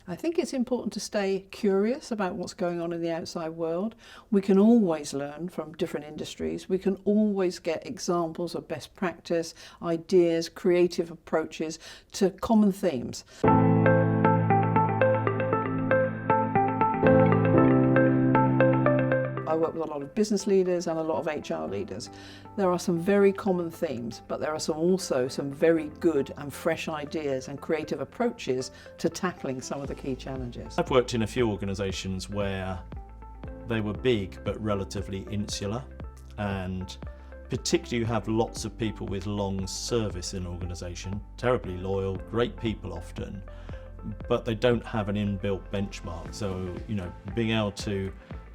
I think it's important to stay curious about what's going on in the outside world. We can always learn from different industries. We can always get examples of best practice, ideas, creative approaches to common themes. I work with a lot of business leaders and a lot of HR leaders. There are some very common themes, but there are also some very good and fresh ideas and creative approaches to tackling some of the key challenges. I've worked in a few organisations where they were big but relatively insular, and particularly you have lots of people with long service in an organisation, terribly loyal, great people often, but they don't have an inbuilt benchmark. So, being able to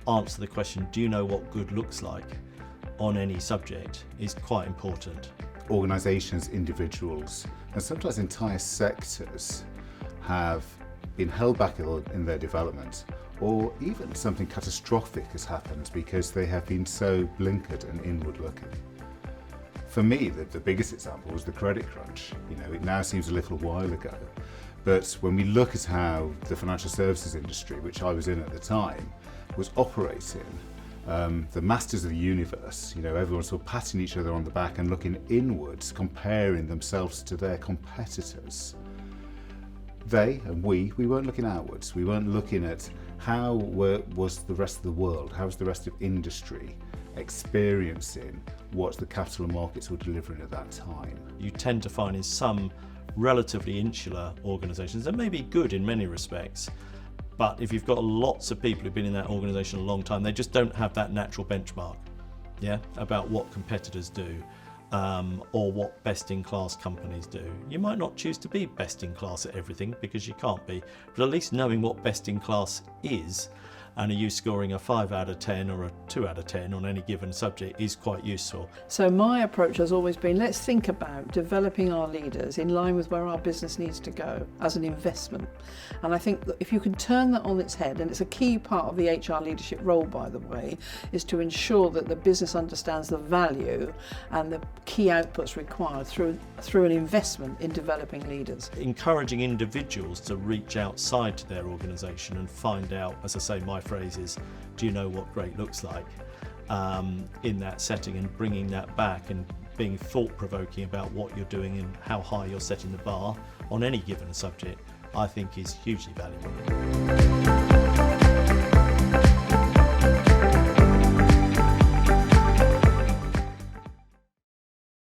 answer the question, do you know what good looks like on any subject, is quite important. Organisations, individuals, and sometimes entire sectors have been held back in their development, or even something catastrophic has happened because they have been so blinkered and inward looking. For me, the biggest example was the credit crunch. It now seems a little while ago, but when we look at how the financial services industry, which I was in at the time, was operating, the masters of the universe, everyone sort of patting each other on the back and looking inwards, comparing themselves to their competitors. They and we weren't looking outwards. We weren't looking at how was the rest of the world, how was the rest of industry experiencing what the capital markets were delivering at that time. You tend to find in some relatively insular organisations, that may be good in many respects, but if you've got lots of people who've been in that organisation a long time, they just don't have that natural benchmark, about what competitors do, or what best-in-class companies do. You might not choose to be best-in-class at everything because you can't be, but at least knowing what best-in-class is, and are you scoring a 5 out of 10 or a 2 out of 10 on any given subject, is quite useful. So my approach has always been, let's think about developing our leaders in line with where our business needs to go as an investment. And I think that if you can turn that on its head, and it's a key part of the HR leadership role, by the way, is to ensure that the business understands the value and the key outputs required through an investment in developing leaders. Encouraging individuals to reach outside to their organisation and find out, as I say, my phrase is, do you know what great looks like in that setting, and bringing that back and being thought-provoking about what you're doing and how high you're setting the bar on any given subject, I think is hugely valuable.